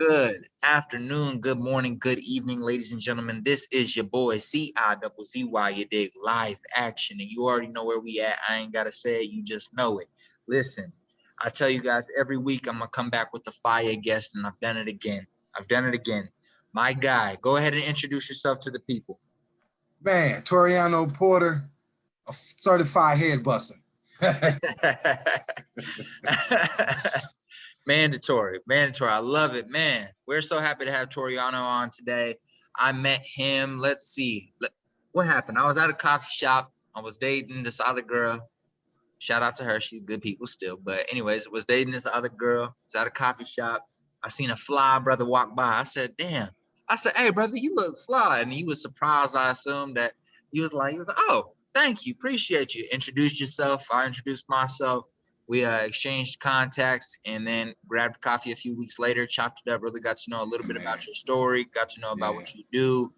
Good afternoon, good morning, good evening, ladies and gentlemen. This is your boy CIZZY, you dig, live action. And you already know where we at. I ain't got to say it, you just know it. Listen, I tell you guys every week I'm going to come back with the fire guest, and I've done it again. My guy, go ahead and introduce yourself to the people. Man, Toriano Porter, a certified head buster. Mandatory. I love it, man. We're so happy to have Toriano on today. I met him. Let's see. What happened? I was at a coffee shop. I was dating this other girl. Shout out to her. She's good people still. But anyways, was dating this other girl. Was at a coffee shop. I seen a fly brother walk by. I said, damn. I said, hey, brother, you look fly. And he was surprised, I assumed, that he was like, oh, thank you. Appreciate you. Introduced yourself. I introduced myself. We exchanged contacts and then grabbed coffee a few weeks later, chopped it up, really got to know a little bit about your story, got to know about what you do,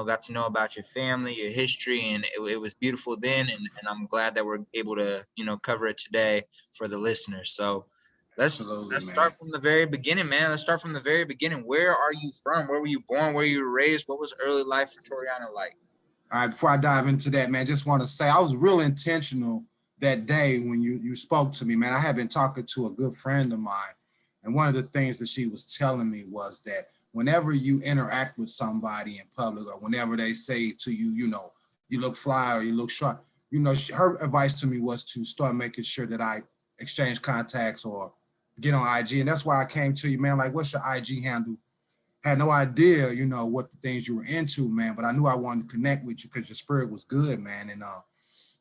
got to know about your family, your history, and it was beautiful then. And I'm glad that we're able to, cover it today for the listeners. So let's start from the very beginning, man. Let's start from the very beginning. Where are you from? Where were you born? Where were you raised? What was early life for Toriano like? All right, before I dive into that, man, just want to say I was real intentional that day when you spoke to me, man. I had been talking to a good friend of mine, and one of the things that she was telling me was that whenever you interact with somebody in public, or whenever they say to you, you look fly or you look sharp, her advice to me was to start making sure that I exchange contacts or get on IG. And that's why I came to you, man. Like, what's your IG handle? Had no idea, what the things you were into, man, but I knew I wanted to connect with you because your spirit was good, man. And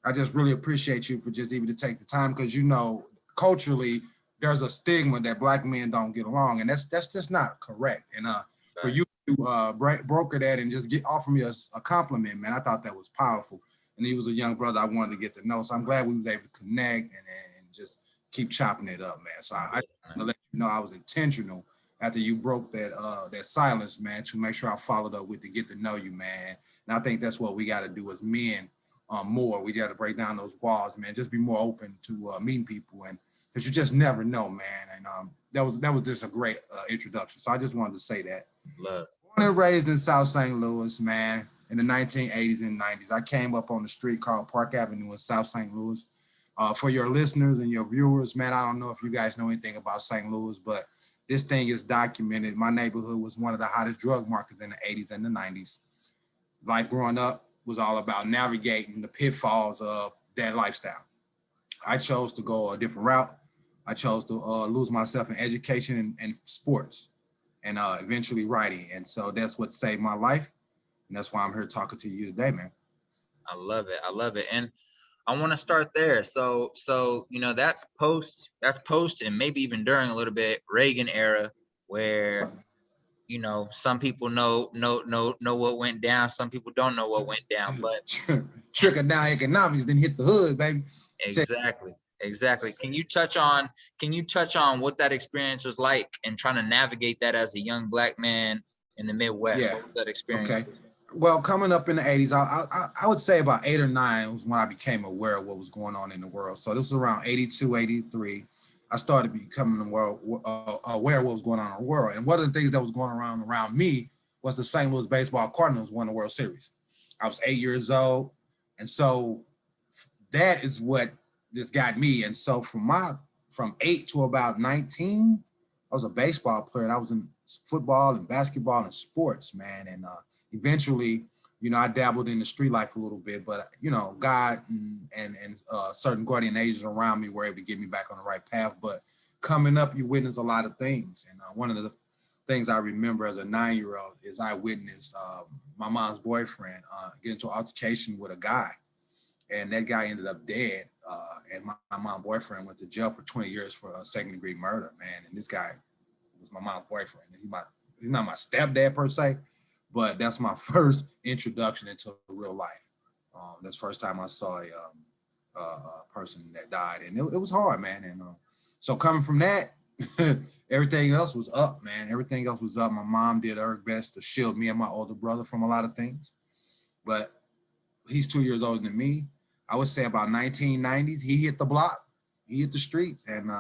I just really appreciate you for just even to take the time, because culturally there's a stigma that Black men don't get along, and that's just not correct. And for you to broker that and just offer me a compliment, man, I thought that was powerful. And he was a young brother I wanted to get to know, so I'm glad we was able to connect and just keep chopping it up, man. So I want to let you know I was intentional after you broke that silence, man, to make sure I followed up with to get to know you, man. And I think that's what we got to do as men. More. We got to break down those walls, man. Just be more open to meeting people, and because you just never know, man. And that was just a great introduction. So I just wanted to say that. Love. Born and raised in South St. Louis, man, in the 1980s and 90s. I came up on the street called Park Avenue in South St. Louis. For your listeners and your viewers, man, I don't know if you guys know anything about St. Louis, but this thing is documented. My neighborhood was one of the hottest drug markets in the 80s and the 90s. Life growing up was all about navigating the pitfalls of that lifestyle. I chose to go a different route. I chose to lose myself in education and sports, and eventually writing. And so that's what saved my life. And that's why I'm here talking to you today, man. I love it. And I want to start there. So that's post and maybe even during a little bit Reagan era, where some people know what went down. Some people don't know what went down, but trickle down economics didn't hit the hood, baby. Exactly. Can you touch on what that experience was like and trying to navigate that as a young Black man in the Midwest? Yeah. What was that experience? Okay. Well, coming up in the 80s, I would say about 8 or 9 was when I became aware of what was going on in the world. So this was around 82, 83. I started becoming aware of what was going on in the world. And one of the things that was going around me was the St. Louis Baseball Cardinals won the World Series. I was 8 years old. And so that is what this got me. And so from 8 to about 19, I was a baseball player, and I was in football and basketball and sports, man. And eventually, I dabbled in the street life a little bit, but God and certain guardian angels around me were able to get me back on the right path. But coming up, you witness a lot of things, and one of the things I remember as a 9-year-old is I witnessed my mom's boyfriend get into an altercation with a guy, and that guy ended up dead. And my mom's boyfriend went to jail for 20 years for a second-degree murder, man. And this guy was my mom's boyfriend. He's not my stepdad per se, but that's my first introduction into real life. That's the first time I saw a person that died, and it was hard, man. And so coming from that, everything else was up, man. Everything else was up. My mom did her best to shield me and my older brother from a lot of things, but he's 2 years older than me. I would say about 1990s, he hit the block, he hit the streets, and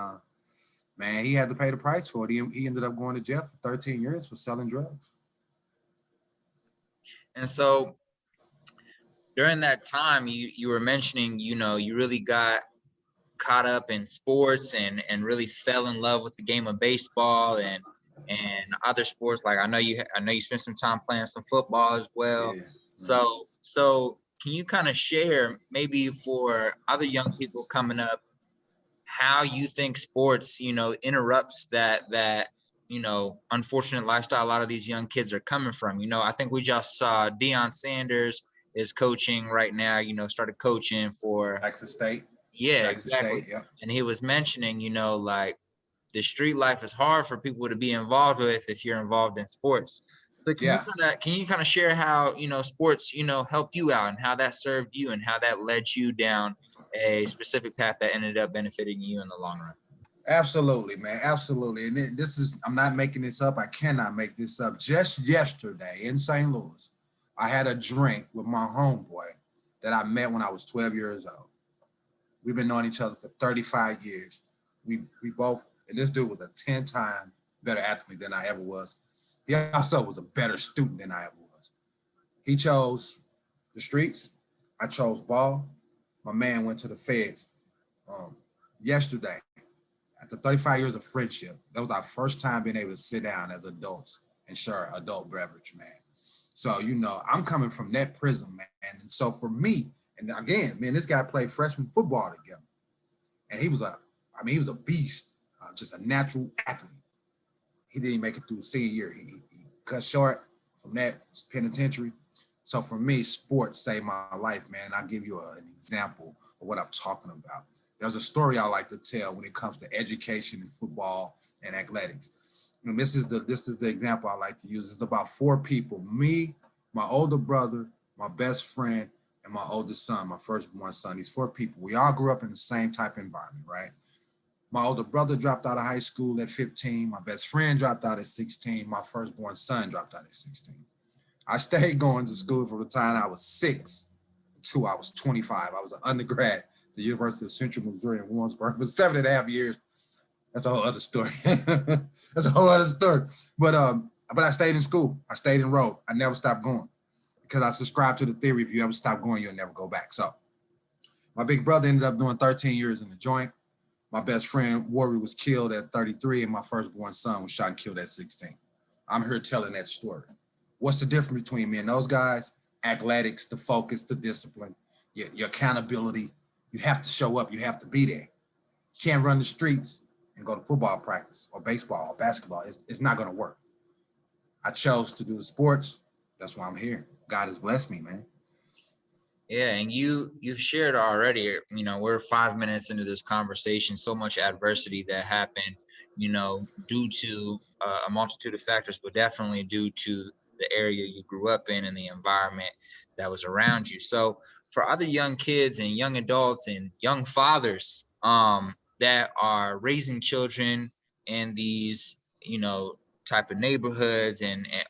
Man, he had to pay the price for it. He ended up going to jail for 13 years for selling drugs. And so during that time, you were mentioning, you really got caught up in sports and really fell in love with the game of baseball and other sports. Like I know you spent some time playing some football as well. Yeah. So can you kind of share maybe for other young people coming up how you think sports, interrupts that unfortunate lifestyle a lot of these young kids are coming from? I think we just saw Deion Sanders is coaching right now, started coaching for, Texas State. yeah, Texas State, exactly. yeah. And he was mentioning, like the street life is hard for people to be involved with if you're involved in sports. So Yeah. can you kind of share how, sports, helped you out and how that served you and how that led you down a specific path that ended up benefiting you in the long run? Absolutely, man. Absolutely. And this is, I'm not making this up. I cannot make this up. Just yesterday in St. Louis, I had a drink with my homeboy that I met when I was 12 years old. We've been knowing each other for 35 years. We both, and this dude was a 10-time better athlete than I ever was. He also was a better student than I ever was. He chose the streets. I chose ball. My man went to the feds. Yesterday, after 35 years of friendship, that was our first time being able to sit down as adults and share adult beverage, man. So, I'm coming from that prism, man. And so for me, and again, man, this guy played freshman football together. And he was he was a beast, just a natural athlete. He didn't make it through senior year. He cut short from that penitentiary. So for me, sports saved my life, man. And I'll give you an example of what I'm talking about. There's a story I like to tell when it comes to education and football and athletics. And this is the example I like to use. It's about four people: me, my older brother, my best friend, and my oldest son, my firstborn son. These four people, we all grew up in the same type of environment, right? My older brother dropped out of high school at 15. My best friend dropped out at 16. My firstborn son dropped out at 16. I stayed going to school from the time I was 6 until I was 25. I was an undergrad at the University of Central Missouri in Warrensburg for 7.5 years. That's a whole other story. That's a whole other story. But I stayed in school. I stayed enrolled. I never stopped going because I subscribe to the theory: if you ever stop going, you'll never go back. So my big brother ended up doing 13 years in the joint. My best friend, Warrior, was killed at 33, and my firstborn son was shot and killed at 16. I'm here telling that story. What's the difference between me and those guys? Athletics, the focus, the discipline, your accountability. You have to show up. You have to be there. You can't run the streets and go to football practice or baseball or basketball. It's not going to work. I chose to do the sports. That's why I'm here. God has blessed me, man. Yeah, and you've shared already, we're 5 minutes into this conversation, so much adversity that happened, due to a multitude of factors, but definitely due to the area you grew up in and the environment that was around you. So for other young kids and young adults and young fathers that are raising children in these, type of neighborhoods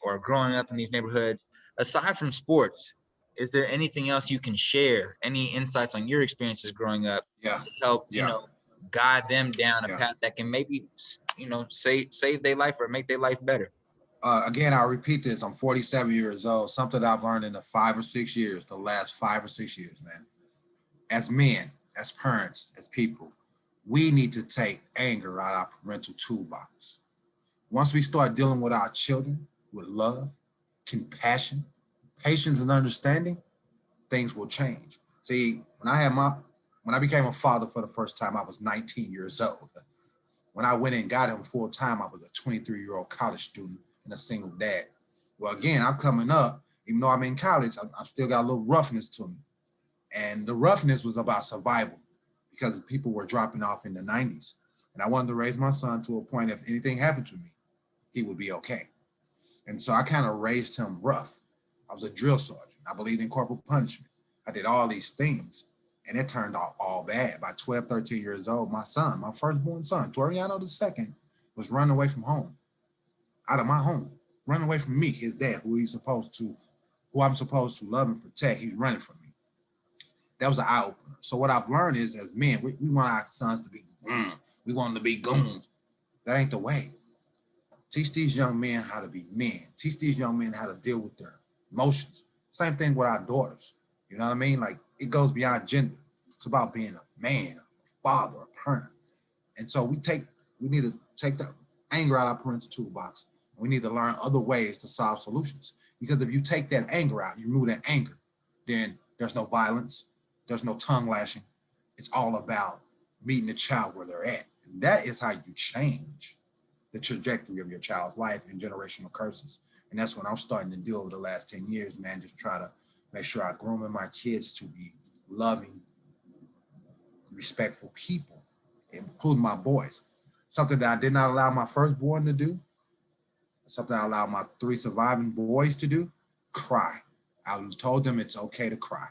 or growing up in these neighborhoods, aside from sports, is there anything else you can share? Any insights on your experiences growing up Yeah, to help, yeah, guide them down a yeah. path that can maybe, save their life or make their life better? Again, I'll repeat this. I'm 47 years old. Something I've learned in the last 5 or 6 years, man. As men, as parents, as people, we need to take anger out of our parental toolbox. Once we start dealing with our children with love, compassion, patience, and understanding, things will change. See, when I became a father for the first time, I was 19 years old. When I went and got him full time, I was a 23-year-old college student and a single dad. Well, again, I'm coming up, even though I'm in college, I still got a little roughness to me. And the roughness was about survival because people were dropping off in the 90s. And I wanted to raise my son to a point if anything happened to me, he would be okay. And so I kind of raised him rough. I was a drill sergeant. I believed in corporal punishment. I did all these things, and it turned out all bad. By 12, 13 years old, my son, my firstborn son, Toriano II, was running away from home, out of my home, running away from me, his dad, who I'm supposed to love and protect. He's running from me. That was an eye-opener. So what I've learned is, as men, we want our sons to be, we want them to be goons. That ain't the way. Teach these young men how to be men. Teach these young men how to deal with their emotions. Same thing with our daughters. You know what I mean? Like, it goes beyond gender. It's about being a man, a father, a parent. And so we need to take the anger out of our parental toolbox. We need to learn other ways to solve solutions. Because if you take that anger out, you remove that anger, then there's no violence, there's no tongue lashing. It's all about meeting the child where they're at. And that is how you change the trajectory of your child's life and generational curses. And that's what I'm starting to do over the last 10 years, man. Just try to make sure I groom my kids to be loving, respectful people, including my boys. Something that I did not allow my firstborn to do, something I allowed my 3 surviving boys to do, cry. I told them it's okay to cry.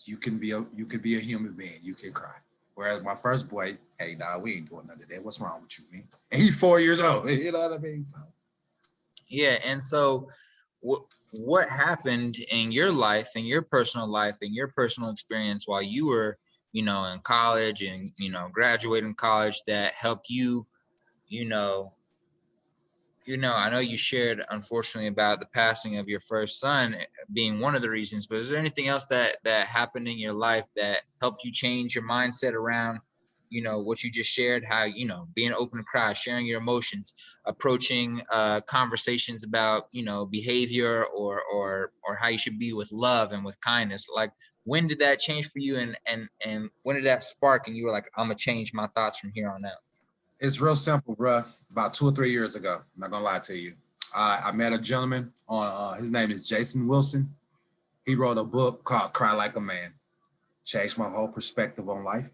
You can be a human being. You can cry. Whereas my first boy, hey, nah, we ain't doing none of that. What's wrong with you, man? And he's 4 years old. You know what I mean? So. Yeah, and so what happened in your life, in your personal life, in your personal experience while you were, in college and, graduating college that helped you, you know, I know you shared, unfortunately, about the passing of your first son being one of the reasons, but is there anything else that happened in your life that helped you change your mindset around, what you just shared, how, being open to cry, sharing your emotions, approaching conversations about, behavior or how you should be with love and with kindness? Like, when did that change for you, and when did that spark and you were like, I'm gonna change my thoughts from here on out? It's real simple, bruh. About 2 or 3 years ago, I'm not gonna lie to you. I met a gentleman on, his name is Jason Wilson. He wrote a book called Cry Like a Man. Changed my whole perspective on life.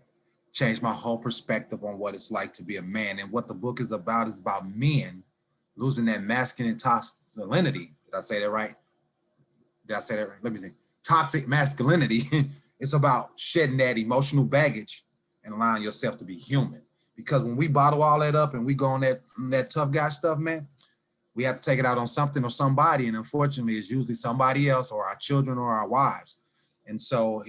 Changed my whole perspective on what it's like to be a man. And what the book is about men losing that masculine masculinity. Did I say that right? Let me see. Toxic masculinity. It's about shedding that emotional baggage and allowing yourself to be human. Because when we bottle all that up and we go on that tough guy stuff, man, we have to take it out on something or somebody. And unfortunately, it's usually somebody else or our children or our wives. And so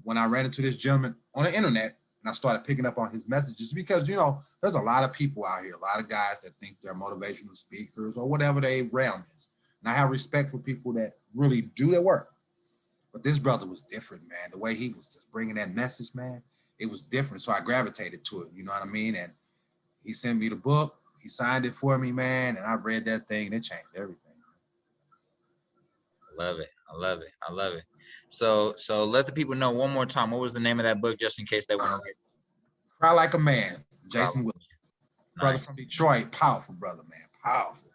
when I ran into this gentleman on the internet and I started picking up on his messages, because, there's a lot of people out here, a lot of guys that think they're motivational speakers or whatever their realm is. And I have respect for people that really do their work. But this brother was different, man. The way he was just bringing that message, man, it was different. So I gravitated to it, you know what I mean? And he sent me the book. He signed it for me, man. And I read that thing and it changed everything. I love it. I love it. I love it. So let the people know one more time, what was the name of that book, just in case they want to read it? Cry Like a Man, Jason Wilson. Brother Nice. from Detroit, powerful brother, man, powerful.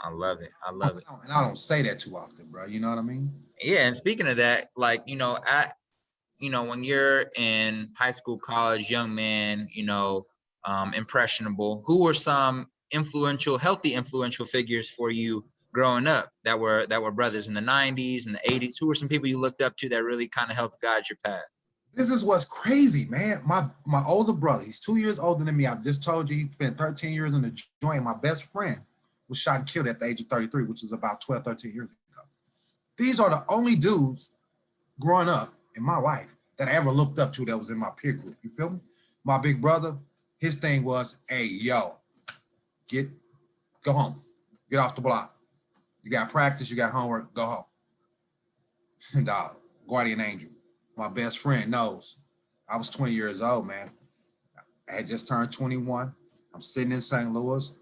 I love it. I love it. And I don't say that too often, bro. You know what I mean? Yeah, and speaking of that, like, when you're in high school, college, young man, impressionable, who were some healthy influential figures for you growing up that were brothers in the 90s and the 80s? Who were some people you looked up to that really kind of helped guide your path? This is what's crazy, man. My older brother, he's 2 years older than me. I just told you he spent 13 years in the joint. My best friend was shot and killed at the age of 33, which is about 12, 13 years ago. These are the only dudes growing up in my life that I ever looked up to that was in my peer group. You feel me? My big brother, his thing was, hey, yo, go home. Get off the block. You got practice, you got homework, go home. Dog, guardian angel. My best friend knows. I was 20 years old, man. I had just turned 21. I'm sitting in St. Louis.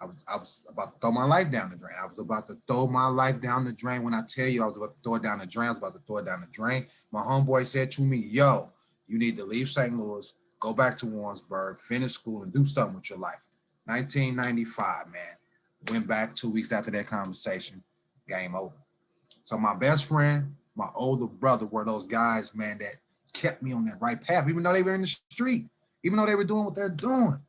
I was about to throw my life down the drain. I was about to throw my life down the drain. When I tell you I was about to throw it down the drain, I was about to throw it down the drain. My homeboy said to me, yo, you need to leave St. Louis, go back to Warrensburg, finish school, and do something with your life. 1995, man. Went back 2 weeks after that conversation. Game over. So my best friend, my older brother were those guys, man, that kept me on that right path, even though they were in the street, even though they were doing what they're doing.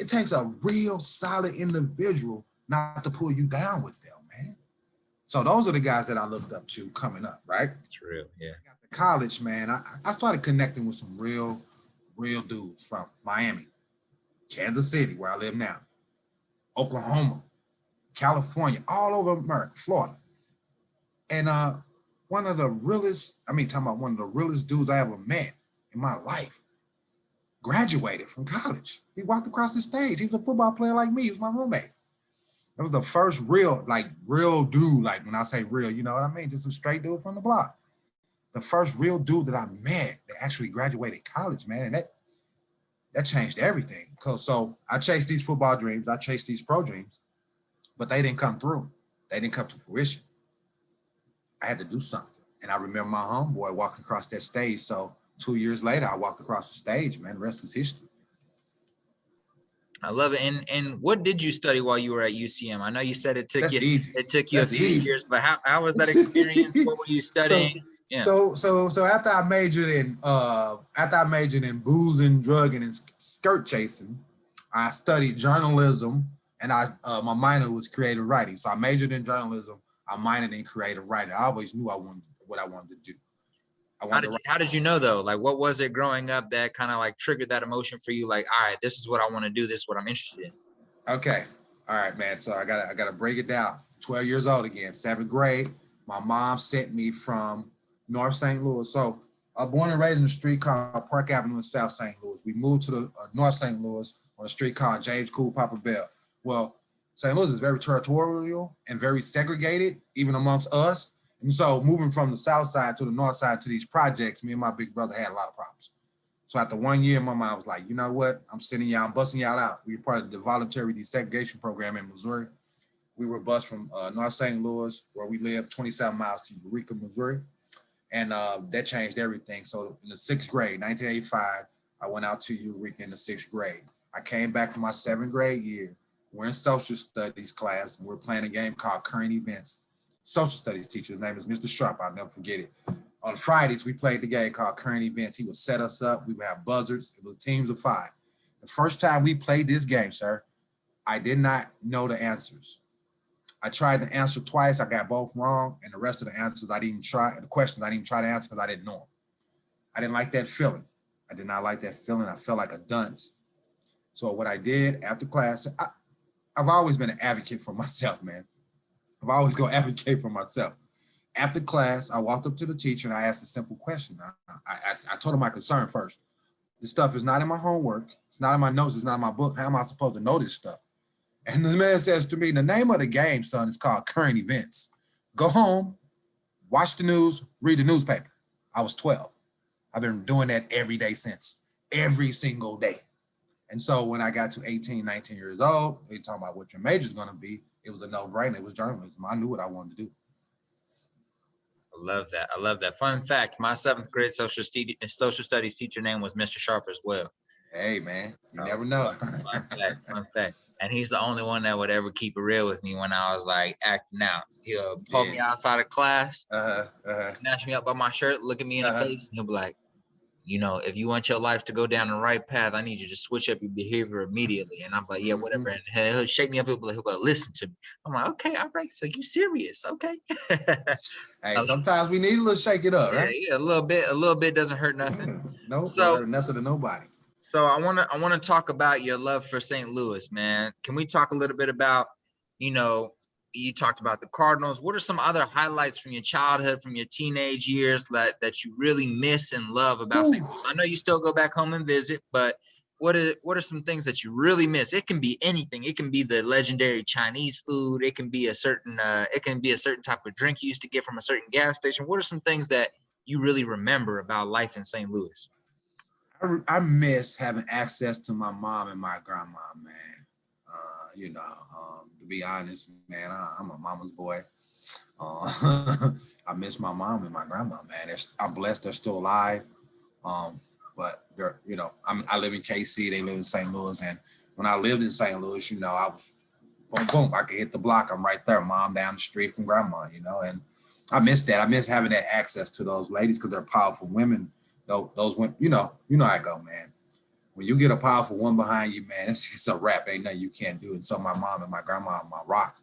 It takes a real solid individual not to pull you down with them, man. So those are the guys that I looked up to coming up, right? It's real, yeah. At college, man, I started connecting with some real dudes from Miami, Kansas City, where I live now, Oklahoma, California, all over America, Florida. And one of the realest dudes I ever met in my life graduated from college. He walked across the stage. He was a football player like me. He was my roommate. That was the first real dude. Like when I say real, you know what I mean? Just a straight dude from the block. The first real dude that I met that actually graduated college, man. And that changed everything. So I chased these football dreams. I chased these pro dreams, but they didn't come through. They didn't come to fruition. I had to do something. And I remember my homeboy walking across that stage. So 2 years later, I walked across the stage, man. The rest is history. I love it. And what did you study while you were at UCM? I know you said it took That's easy. a few years, but how was that experience? What were you studying? So after I majored in boozing, drugging, and skirt chasing, I studied journalism, and my minor was creative writing. So I majored in journalism. I minored in creative writing. I always knew what I wanted to do. How did you know though? Like, what was it growing up that kind of like triggered that emotion for you? Like, all right, this is what I want to do. This is what I'm interested in. Okay. All right, man. So I gotta break it down. 12 years old again, 7th grade. My mom sent me from North St. Louis. So I was born and raised in a street called Park Avenue in South St. Louis. We moved to the North St. Louis on a street called James Cool Papa Bell. Well, St. Louis is very territorial and very segregated, even amongst us. And so moving from the south side to the north side to these projects, me and my big brother had a lot of problems. So after 1 year, my mom was like, you know what? I'm busting y'all out. We were part of the voluntary desegregation program in Missouri. We were bused from North St. Louis, where we lived, 27 miles to Eureka, Missouri. And that changed everything. So in the 6th grade, 1985, I went out to Eureka in the 6th grade. I came back for my 7th grade year. We're in social studies class, and we're playing a game called Current Events. Social studies teacher, his name is Mr. Sharp. I'll never forget it. On Fridays, we played the game called Current Events. He would set us up. We would have buzzards. It was teams of 5. The first time we played this game, sir, I did not know the answers. I tried to answer twice. I got both wrong. And the rest of the answers, I didn't try. The questions, I didn't even try to answer because I didn't know them. I didn't like that feeling. I did not like that feeling. I felt like a dunce. So what I did after class, I've always been an advocate for myself, man. I've always going to advocate for myself. After class, I walked up to the teacher and I asked a simple question. I told him my concern first. This stuff is not in my homework. It's not in my notes. It's not in my book. How am I supposed to know this stuff? And the man says to me, the name of the game, son, is called Current Events. Go home, watch the news, read the newspaper. I was 12. I've been doing that every day since, every single day. And so when I got to 18, 19 years old, they talking about what your major is going to be. It was a no-brainer. It was journalism. I knew what I wanted to do. I love that. I love that. Fun fact, my 7th grade social studies teacher name was Mr. Sharp as well. Hey, man, you never know. Fun fact. And he's the only one that would ever keep it real with me when I was like acting out. He'll pull me outside of class, snatch me up by my shirt, look at me in the face, and he'll be like, you know, if you want your life to go down the right path, I need you to switch up your behavior immediately. And I'm like, yeah, whatever. And he'll shake me up. He'll be like, listen to me. I'm like, okay, all right. So you serious? Okay. Hey, sometimes we need a little shake it up, right? Yeah, a little bit doesn't hurt nothing. No, so hurt nothing to nobody. So I wanna talk about your love for St. Louis, man. Can we talk a little bit about, you know, you talked about the Cardinals. What are some other highlights from your childhood, from your teenage years that you really miss and love about St. Louis? I know you still go back home and visit, but what are some things that you really miss? It can be anything. It can be the legendary Chinese food. It can be a certain type of drink you used to get from a certain gas station. What are some things that you really remember about life in St. Louis? I miss having access to my mom and my grandma, man. To be honest, man, I'm a mama's boy. I miss my mom and my grandma, man. I'm blessed they're still alive. But they're, I live in KC, they live in St. Louis. And when I lived in St. Louis, I was boom, boom, I could hit the block. I'm right there, mom down the street from grandma, and I miss that. I miss having that access to those ladies because they're powerful women. Those women, you know how I go, man. When you get a powerful one behind you, man, it's a wrap. Ain't nothing you can't do. And so my mom and my grandma are my rock,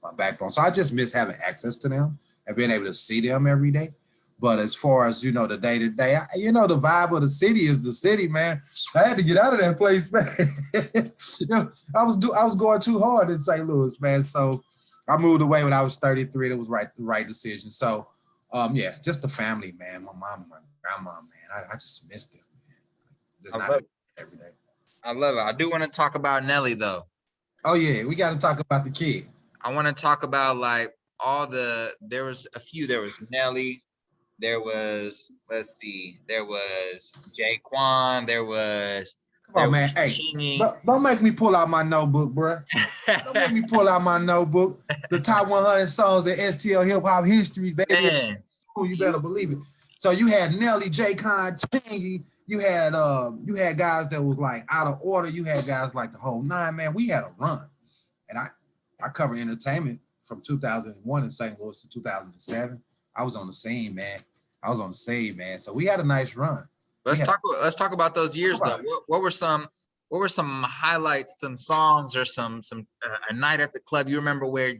my backbone. So I just miss having access to them and being able to see them every day. But as far as, the day-to-day, the vibe of the city is the city, man. I had to get out of that place, man. I was going too hard in St. Louis, man. So I moved away when I was 33. It was the right decision. So, just the family, man. My mom and my grandma, man. I just miss them, man. every day. I love it. I do want to talk about Nelly though. Oh yeah, we got to talk about the kid. I want to talk about like there was a few. There was Nelly. There was, let's see, there was Jaquan. Come on, man. Was Hey, Chingy. don't make me pull out my notebook, bro. Don't make me pull out my notebook. The top 100 songs in STL hip hop history, baby. Man, You better believe it. So you had Nelly, Jaquan, Chingy. You had guys that was like out of order. You had guys like the whole nine, man. We had a run. And I covered entertainment from 2001 in St. Louis to 2007. I was on the scene, man. So we had a nice run. Let's talk about those years though. What were some highlights, some songs, or some a night at the club you remember where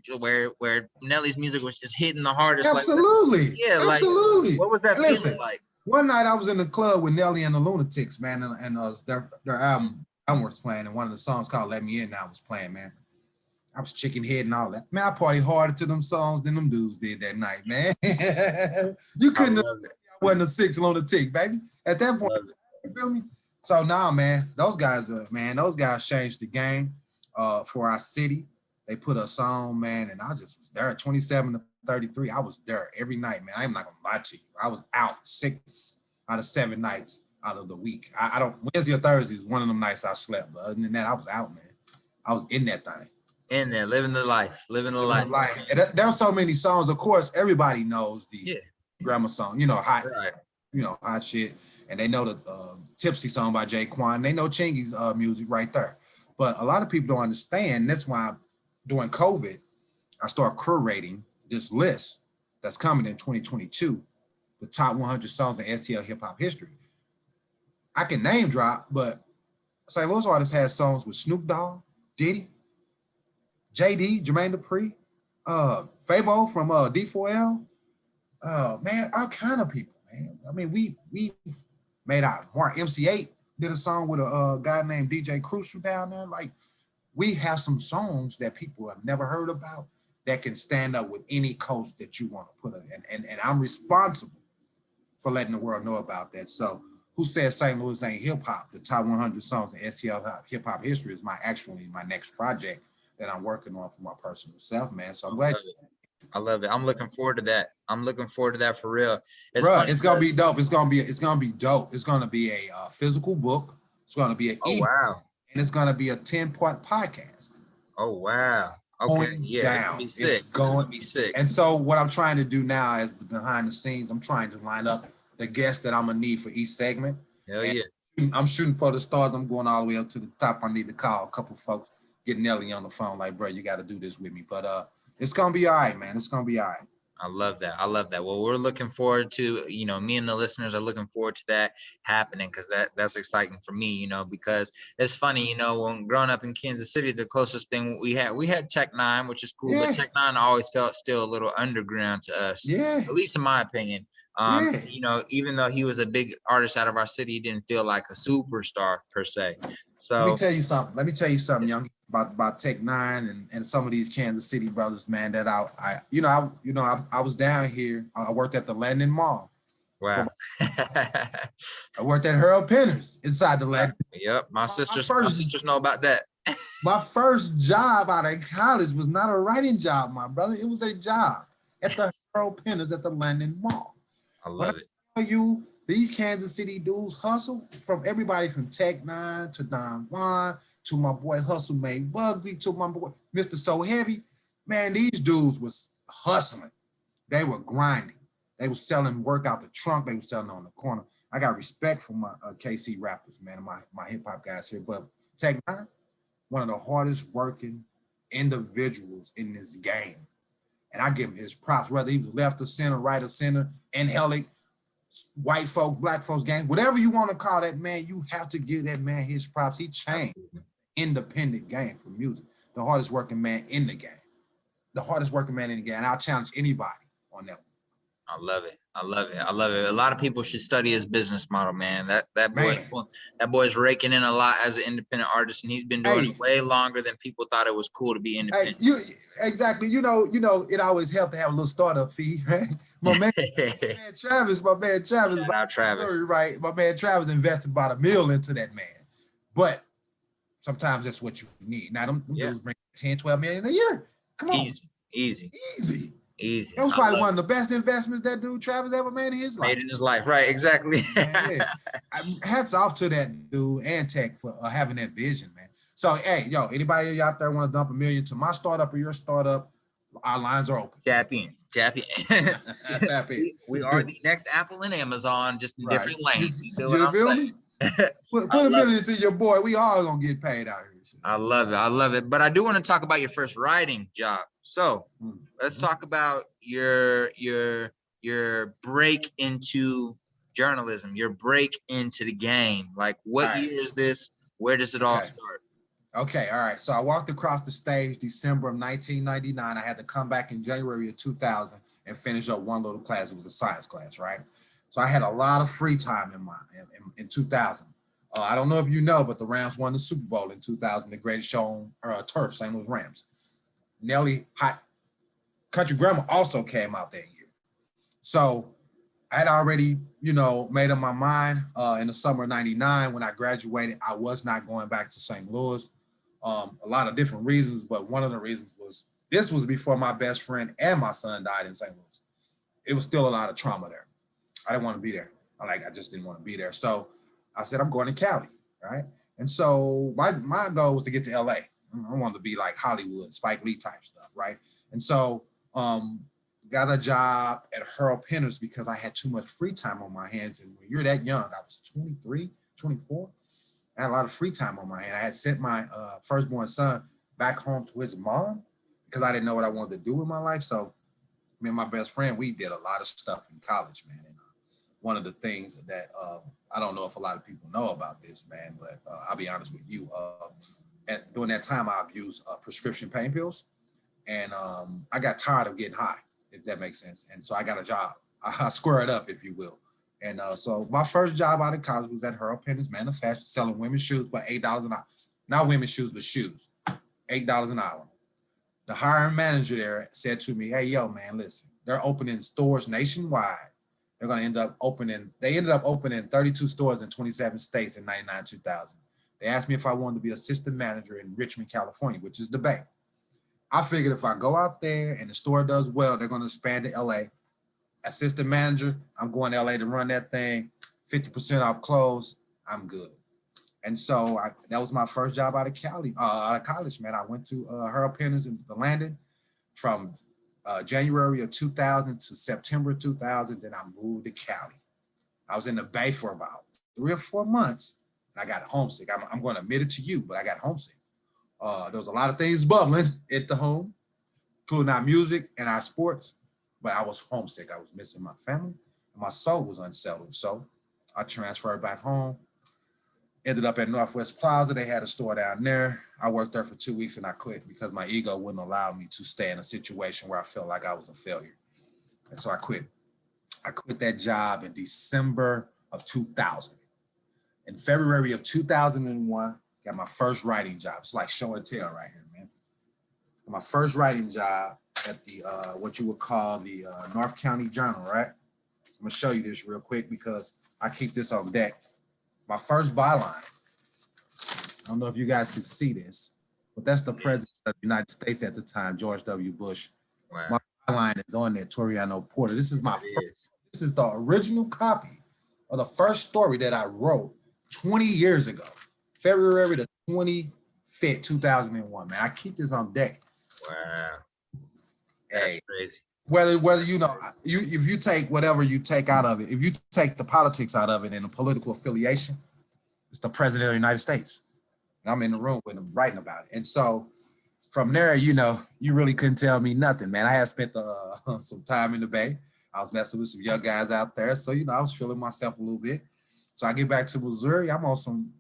Nelly's music was just hitting the hardest? Absolutely. Like, yeah, absolutely. Like, what was that feeling like? One night I was in the club with Nelly and the Lunatics, man, and their album was playing, and one of the songs called "Let Me In" Now was playing, man. I was chicken head and all that. Man, I partied harder to them songs than them dudes did that night, man. You couldn't have, I wasn't a six lunatic, baby. At that point, you feel me? So now, man, those guys changed the game for our city. They put us on, man, and I just was there 27 to 33. I was there every night, man. I'm not gonna lie to you. I was out 6 out of 7 nights out of the week. I don't, Wednesday or Thursday is one of them nights I slept, but other than that, I was out, man. I was in that thing. In there, living the life. And there's so many songs. Of course, everybody knows the grammar song, hot shit. And they know the Tipsy song by Jaquan. They know Chingy's music right there. But a lot of people don't understand. That's why during COVID, I started curating this list that's coming in 2022, the top 100 songs in STL hip hop history. I can name drop, but St. Louis artists had songs with Snoop Dogg, Diddy, JD, Jermaine Dupri, Fabo from D4L, man, all kind of people, man. I mean, we made out. Mark MC8 did a song with a guy named DJ Crucial down there. Like, we have some songs that people have never heard about that can stand up with any coast that you want to put in. And I'm responsible for letting the world know about that. So who says St. Louis ain't hip hop? The top 100 songs in STL hip hop history is my next project that I'm working on for my personal self, man. So I'm glad. I love it. I'm looking forward to that. For real. It's gonna be dope. It's gonna be dope. It's gonna be a physical book. It's gonna be an wow. And it's gonna be a 10-part podcast. Oh wow. Okay. Yeah. It's gonna be sick. And so what I'm trying to do now is behind the scenes, I'm trying to line up the guests that I'm gonna need for each segment. Hell yeah. I'm shooting for the stars. I'm going all the way up to the top. I need to call a couple folks, get Nelly on the phone, like, bro, you got to do this with me. But it's gonna be all right, man. It's gonna be all right. I love that. Well, we're looking forward to, me and the listeners are looking forward to that happening, because that's exciting for me, because it's funny, when growing up in Kansas City, the closest thing we had Technolon, which is cool, but Technolon always felt still a little underground to us, at least in my opinion. Even though he was a big artist out of our city, he didn't feel like a superstar per se. So let me tell you something, young, about Technolon and some of these Kansas City brothers, man. That I was down here. I worked at the Landon Mall. Wow. I worked at Harold Penner's inside the Landon. Yep, my sisters know about that. My first job out of college was not a writing job, my brother. It was a job at the Harold Penner's at the Landon Mall. I love it. You, these Kansas City dudes hustle, from everybody from Technolon to Don Juan to my boy Hustle Made Bugsy to my boy Mr. So Heavy. Man, these dudes was hustling. They were grinding. They were selling work out the trunk. They were selling on the corner. I got respect for my KC rappers, man, my hip hop guys here. But Technolon, one of the hardest working individuals in this game. And I give him his props, whether he was left or center, right or center, angelic, white folks, black folks gang, whatever you want to call that, man, you have to give that man his props. He changed independent game for music. The hardest working man in the game. And I'll challenge anybody on that one. I love it. A lot of people should study his business model, man. That boy's raking in a lot as an independent artist, and he's been doing it way longer than people thought it was cool to be independent. Exactly. It always helped to have a little startup fee, right? My man Travis. Shout out Travis. Right. My man Travis invested about $1 million into that man. but sometimes that's what you need. Now, them Yeah. dudes bring 10, 12 million a year. Come on. Easy. Easy. That was probably one of the best investments that dude Travis ever made in his life. Made in his life, right? Exactly. Man, yeah. Hats off to that dude and Tech for having that vision, man. So, hey, yo, anybody out there want to dump $1 million to my startup or your startup? Our lines are open. Tap in. Tap in. We are the next Apple and Amazon, just in different lanes. You feel what I'm saying? Put $1 million into your boy. We all gonna get paid out here. I love it. But I do want to talk about your first writing job. So let's talk about your break into journalism, your break into the game. Like, what year is this? Where does it all start? Okay, all right. So I walked across the stage December of 1999. I had to come back in January of 2000 and finish up one little class. It was a science class, right? So I had a lot of free time in 2000. I don't know if you know, but the Rams won the Super Bowl in 2000, the greatest show on turf, St. Louis Rams. Nelly Hot Country Grammar also came out that year. So I had already, made up my mind in the summer of 99 when I graduated. I was not going back to St. Louis. A lot of different reasons, but one of the reasons was this was before my best friend and my son died in St. Louis. It was still a lot of trauma there. I didn't want to be there. I just didn't want to be there. So I said, I'm going to Cali, right? And so my goal was to get to LA. I wanted to be like Hollywood, Spike Lee type stuff, right? And so got a job at Harold Penner's because I had too much free time on my hands. And when you're that young, I was 23, 24. I had a lot of free time on my hand. I had sent my firstborn son back home to his mom because I didn't know what I wanted to do with my life. So me and my best friend, we did a lot of stuff in college, man. And one of the things that I don't know if a lot of people know about this, man, but I'll be honest with you. During that time, I abused prescription pain pills. And I got tired of getting high, if that makes sense. And so I got a job. I squared up, if you will. And so my first job out of college was at Harold Penner's Manufacturing, selling women's shoes for $8 an hour. Not women's shoes, but shoes, $8 an hour. The hiring manager there said to me, hey, yo, man, listen, they're opening stores nationwide. They're going to they ended up opening 32 stores in 27 states in 99, 2000. They asked me if I wanted to be assistant manager in Richmond, California, which is the Bay. I figured if I go out there and the store does well, they're going to expand to LA. Assistant manager, I'm going to LA to run that thing, 50% off clothes, I'm good. And so that was my first job out of college, man. I went to Harold Penner's in the Landon from January of 2000 to September 2000. Then I moved to Cali. I was in the Bay for about 3 or 4 months, and I got homesick. I'm going to admit it to you, but I got homesick. There was a lot of things bubbling at the home, including our music and our sports, but I was homesick. I was missing my family, and my soul was unsettled. So I transferred back home, ended up at Northwest Plaza. They had a store down there. I worked there for 2 weeks and I quit because my ego wouldn't allow me to stay in a situation where I felt like I was a failure. And so I quit. I quit that job in December of 2000. In February of 2001, got my first writing job. It's like show and tell right here, man. My first writing job at the, what you would call the North County Journal, right? I'm gonna show you this real quick because I keep this on deck. My first byline, I don't know if you guys can see this, but that's the president of the United States at the time, George W. Bush. Wow. My byline is on there, Toriano Porter. This is this is the original copy of the first story that I wrote 20 years ago, February the 25th, 2001, man. I keep this on deck. Wow. That's crazy. Whether if you take whatever you take out of it, if you take the politics out of it and the political affiliation, it's the president of the United States. And I'm in the room with him writing about it. And so from there, you really couldn't tell me nothing, man. I had spent some time in the Bay. I was messing with some young guys out there. So, I was feeling myself a little bit. So I get back to Missouri. I'm on some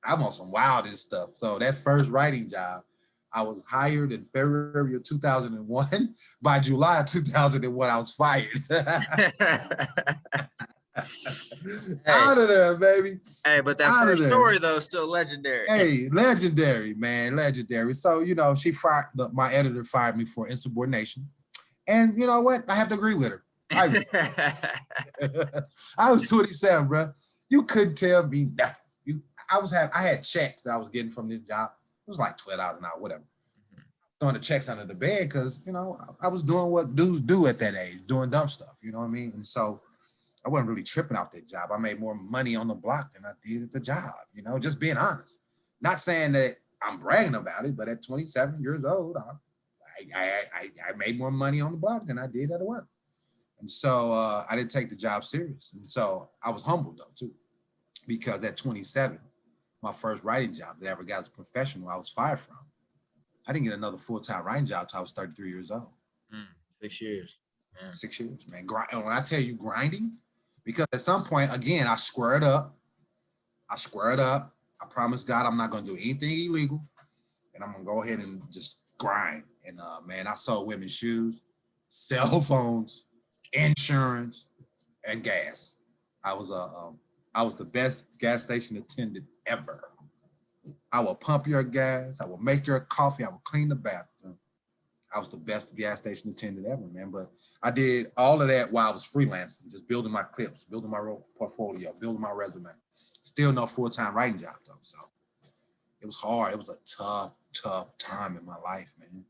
wildest stuff. So that first writing job, I was hired in February of 2001. By July of 2001, I was fired. Out of there, baby. Hey, but that first story, though, is still legendary. Hey, legendary, man, legendary. So, my editor fired me for insubordination. And you know what? I have to agree with her. I was 27, bro. You couldn't tell me nothing. I had checks that I was getting from this job. It was like $12 an hour, whatever. Throwing the checks under the bed because, you know, I was doing what dudes do at that age, doing dumb stuff, you know what I mean? And so I wasn't really tripping out that job. I made more money on the block than I did at the job, you know, just being honest. Not saying that I'm bragging about it, but at 27 years old, I made more money on the block than I did at work. And so I didn't take the job serious. And so I was humbled though too, because at 27, my first writing job that I ever got as a professional, I was fired from. I didn't get another full-time writing job until I was 33 years old. 6 years. Man. 6 years, man. And when I tell you grinding, because at some point, again, I squared up. I promised God I'm not going to do anything illegal. And I'm going to go ahead and just grind. And man, I sold women's shoes, cell phones, insurance, and gas. I was the best gas station attendant ever. I will pump your gas. I will make your coffee. I will clean the bathroom. I was the best gas station attendant ever, man. But I did all of that while I was freelancing, just building my clips, building my portfolio, building my resume. Still no full-time writing job though. So it was hard. It was a tough time in my life, man.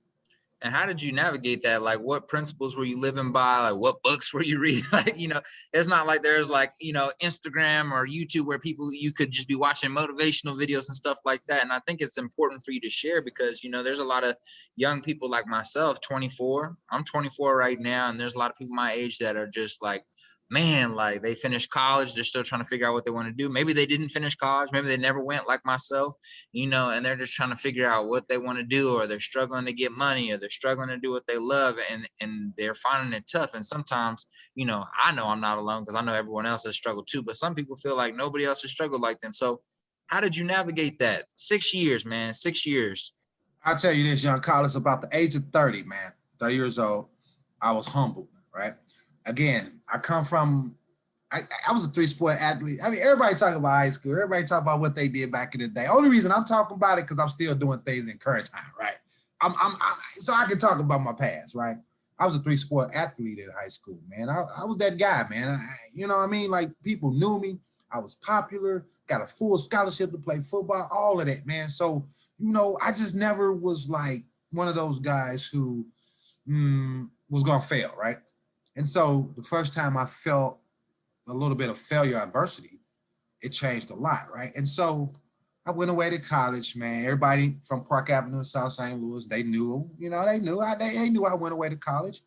And how did you navigate that? Like, what principles were you living by? Like, what books were you reading? Like, you know, it's not like there's like, you know, Instagram or YouTube where you could just be watching motivational videos and stuff like that. And I think it's important for you to share because, you know, there's a lot of young people like myself, 24. I'm 24 right now. And there's a lot of people my age that are just like, man, like they finished college, they're still trying to figure out what they want to do. Maybe they didn't finish college, maybe they never went like myself, you know, and they're just trying to figure out what they want to do, or they're struggling to get money, or they're struggling to do what they love, and they're finding it tough. And sometimes, you know I'm not alone because I know everyone else has struggled too, but some people feel like nobody else has struggled like them. So how did you navigate that? 6 years, man, 6 years. I'll tell you this, young Carlos, about the age of 30, man, 30 years old, I was humbled, right? Again, I come from, I was a three-sport athlete. I mean, everybody talk about high school. Everybody talk about what they did back in the day. Only reason I'm talking about it because I'm still doing things in current time, right? So I can talk about my past, right? I was a three-sport athlete in high school, man. I was that guy, man. You know what I mean? Like, people knew me. I was popular, got a full scholarship to play football, all of that, man. So, you know, I just never was like one of those guys who was going to fail, right? And so the first time I felt a little bit of failure, adversity, it changed a lot, right? And so I went away to college, man. Everybody from Park Avenue, South St. Louis, they knew, you know, they knew I went away to college.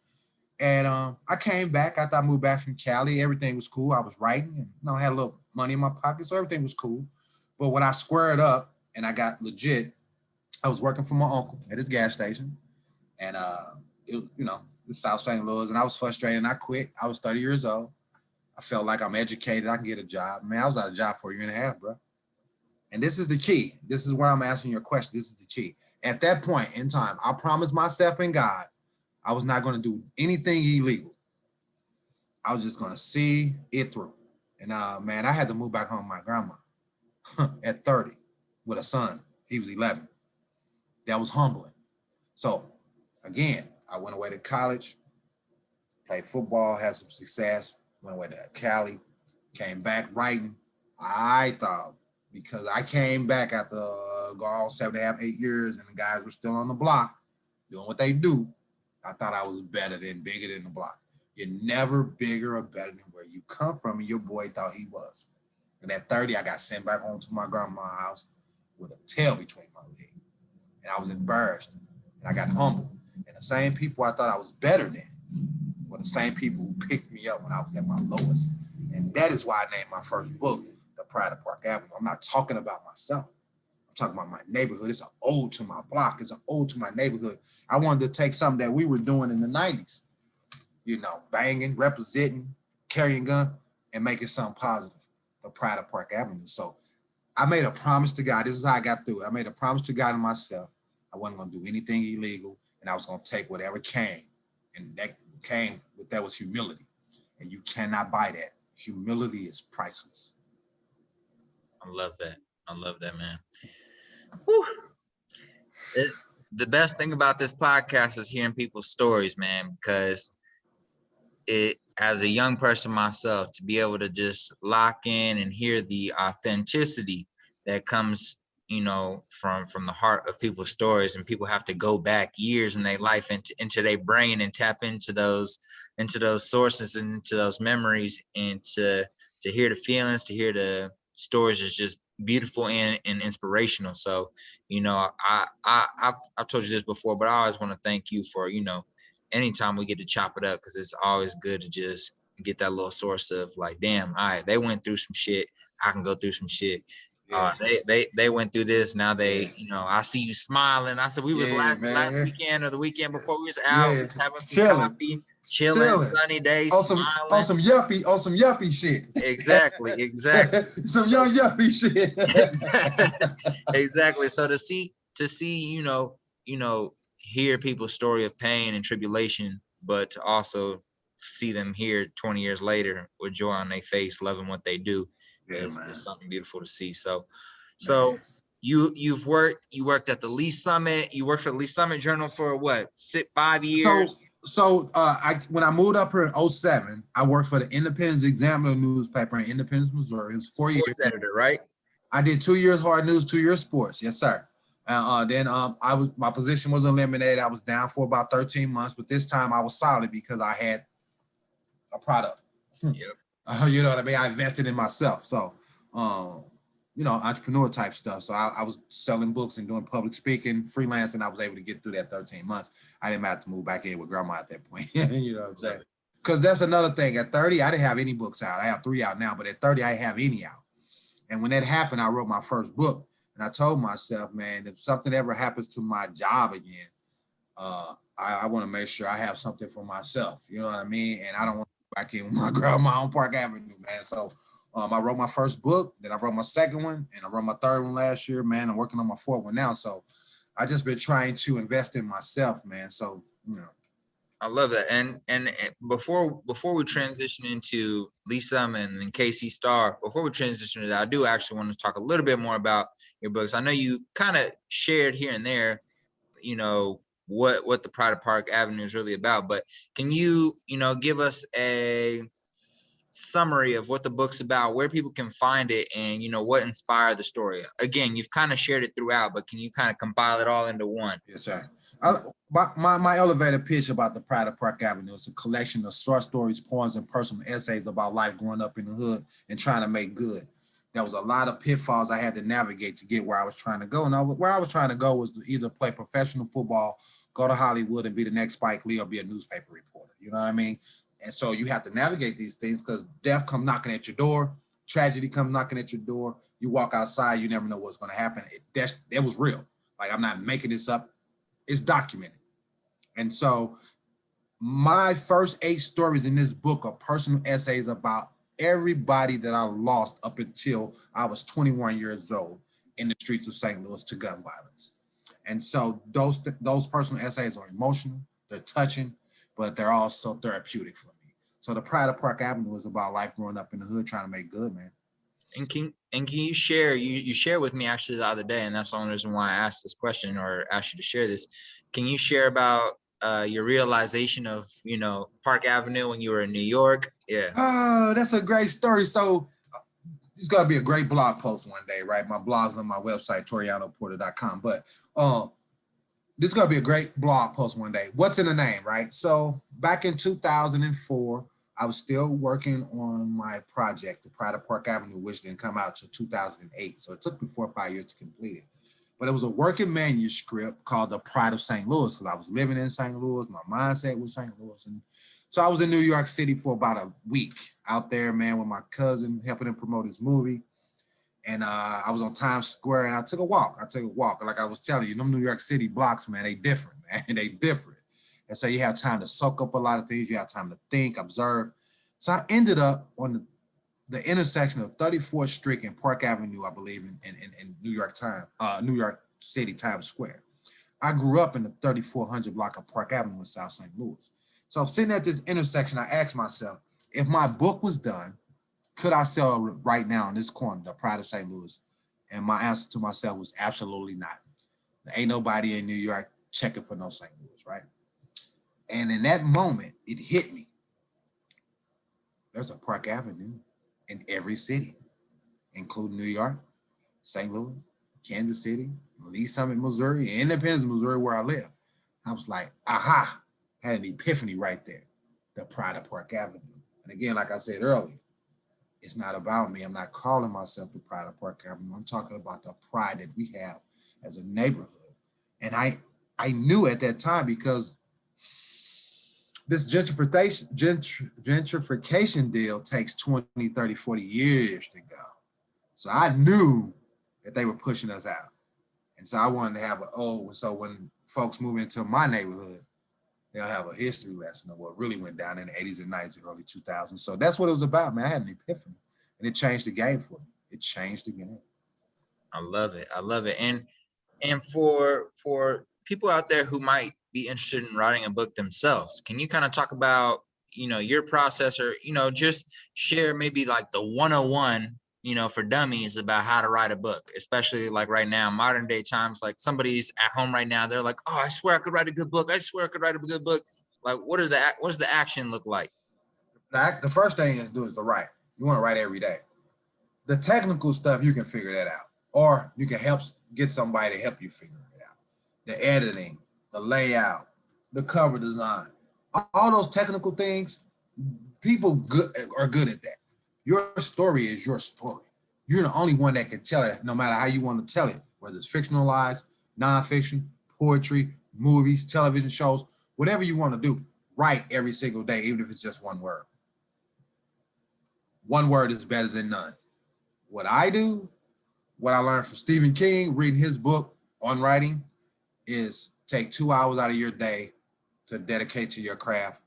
And I came back after I moved back from Cali. Everything was cool. I was writing and, you know, I had a little money in my pocket, so everything was cool. But when I squared up and I got legit, I was working for my uncle at his gas station. And, you know, South St. Louis, and I was frustrated and I quit. I was 30 years old. I felt like I'm educated. I can get a job. Man, I was out of job for a year and a half, bro. And this is the key. This is where I'm asking your question. This is the key. At that point in time, I promised myself and God, I was not going to do anything illegal. I was just going to see it through. And man, I had to move back home with my grandma at 30 with a son. He was 11. That was humbling. So again, I went away to college, played football, had some success, went away to Cali, came back writing. I thought, because I came back after all 7.5, 8 years, and the guys were still on the block doing what they do, I thought I was bigger than the block. You're never bigger or better than where you come from, and your boy thought he was. And at 30, I got sent back home to my grandma's house with a tail between my legs. And I was embarrassed, and I got humbled. And the same people I thought I was better than were the same people who picked me up when I was at my lowest. And that is why I named my first book, The Pride of Park Avenue. I'm not talking about myself. I'm talking about my neighborhood. It's an ode to my block. It's an ode to my neighborhood. I wanted to take something that we were doing in the 90s, you know, banging, representing, carrying gun, and making something positive. The Pride of Park Avenue. So I made a promise to God. This is how I got through it. I made a promise to God and myself. I wasn't going to do anything illegal, and I was going to take whatever came. And that came with that was humility. And you cannot buy that. Humility is priceless. I love that. I love that, man. Whew. The best thing about this podcast is hearing people's stories, man, because as a young person myself, to be able to just lock in and hear the authenticity that comes, you know, from the heart of people's stories, and people have to go back years in their life into their brain and tap into those sources and into those memories, and to hear the feelings, to hear the stories is just beautiful and inspirational. So, you know, I've told you this before, but I always want to thank you for, you know, anytime we get to chop it up, because it's always good to just get that little source of like, damn, all right, they went through some shit. I can go through some shit. Yeah, They went through this. Now yeah, they, you know, I see you smiling. I said we was yeah, last man. weekend or the weekend before, we was out, we Yeah, was having some chilling, coffee, chilling, chilling sunny day, on smiling. some yuppie shit. Exactly, exactly. Some So young yuppie shit. exactly. So to see, you know, hear people's story of pain and tribulation, but to also see them here 20 years later with joy on their face, loving what they do, Yeah, is man, something beautiful to see. So, man. so you worked at the Lee Summit. You worked for the Lee Summit Journal for what, 5 years? I when I moved up here in '07, I worked for the Independence Examiner newspaper in Independence, Missouri. It was 4 years. Sports editor, right? I did 2 years hard news, 2 years sports. Yes, sir. Then my position was eliminated. I was down for about 13 months, but this time I was solid because I had a product. Yep. You know what I mean? I invested in myself. So, um, you know, entrepreneur type stuff. So I was selling books and doing public speaking, freelancing. I was able to get through that 13 months. I didn't have to move back in with grandma at that point. You know what I'm saying? Because that's another thing. At 30, I didn't have any books out. I have 3 out now, but at 30, I didn't have any out. And when that happened, I wrote my first book. And I told myself, man, if something ever happens to my job again, I want to make sure I have something for myself. You know what I mean? And I don't want to go back in with my grandma on Park Avenue, man. So I wrote my first book, then I wrote my second one, and I wrote my third one last year, man. I'm working on my fourth one now. So I just been trying to invest in myself, man. So, you know. I love that. And before we transition into Lisa and Casey Starr, before we transition to that, I do actually want to talk a little bit more about your books. I know you kind of shared here and there, you know, what the Pride of Park Avenue is really about, but can you, you know, give us a summary of what the book's about, where people can find it, and, you know, what inspired the story? Again, you've kind of shared it throughout, but can you kind of compile it all into one? Yes, sir. My elevator pitch about the Pride of Park Avenue is a collection of short stories, poems, and personal essays about life growing up in the hood and trying to make good. There was a lot of pitfalls I had to navigate to get where I was trying to go. And where I was trying to go was to either play professional football, go to Hollywood and be the next Spike Lee, or be a newspaper reporter. You know what I mean? And so you have to navigate these things because death comes knocking at your door, tragedy comes knocking at your door. You walk outside, you never know what's going to happen. That was real. Like, I'm not making this up. It's documented. And so my first 8 stories in this book are personal essays about everybody that I lost up until I was 21 years old in the streets of St. Louis to gun violence. And so those personal essays are emotional, they're touching, but they're also therapeutic for me. So the Pride of Park Avenue is about life growing up in the hood trying to make good, man. And can you share, you shared with me actually the other day, and that's the only reason why I asked this question or asked you to share this. Can you share about your realization of, you know, Park Avenue when you were in New York? Yeah. Oh, that's a great story. So it's got to be a great blog post one day, right? My blog's on my website, torianoporter.com. But this is going to be a great blog post one day. What's in the name, right? So back in 2004, I was still working on my project, The Pride of Park Avenue, which didn't come out until 2008. So it took me 4 or 5 years to complete it. But it was a working manuscript called The Pride of St. Louis, because I was living in St. Louis. My mindset was St. Louis. And so I was in New York City for about a week out there, man, with my cousin, helping him promote his movie. And I was on Times Square and I took a walk. Like I was telling you, them New York City blocks, man, they different, man. They different. And so you have time to soak up a lot of things. You have time to think, observe. So I ended up on the intersection of 34th Street and Park Avenue, I believe, in New York City, Times Square. I grew up in the 3400 block of Park Avenue in South St. Louis. So sitting at this intersection, I asked myself, if my book was done, could I sell right now in this corner, The Pride of St. Louis? And my answer to myself was absolutely not. There ain't nobody in New York checking for no St. Louis, right? And in that moment, it hit me. There's a Park Avenue in every city, including New York, St. Louis, Kansas City, Lee Summit, Missouri, Independence, Missouri, where I live. I was like, aha, had an epiphany right there. The pride of Park Avenue. And again, like I said earlier, it's not about me. I'm not calling myself the pride of Park Avenue. I'm talking about the pride that we have as a neighborhood. And I knew at that time, because this gentrification deal takes 20, 30, 40 years to go. So I knew that they were pushing us out. And so I wanted to have so when folks move into my neighborhood, they'll have a history lesson of what really went down in the 80s and 90s and early 2000s. So that's what it was about, man. I had an epiphany, and it changed the game for me. It changed the game. I love it. I love it. And for people out there who might be interested in writing a book themselves, can you kind of talk about, your process, or, just share maybe like the 101, for dummies about how to write a book, especially like right now, modern day times, like somebody's at home right now, they're like, oh, I swear I could write a good book. I swear I could write a good book. Like, what does the action look like? The first thing is do is to write. You want to write every day. The technical stuff, you can figure that out, or you can get somebody to help you figure it out. The editing, the layout, the cover design, all those technical things, people are good at that. Your story is your story. You're the only one that can tell it, no matter how you want to tell it, whether it's fictionalized, nonfiction, poetry, movies, television shows, whatever you want to do, write every single day, even if it's just one word. One word is better than none. What I do, what I learned from Stephen King, reading his book on writing, is take 2 hours out of your day to dedicate to your craft.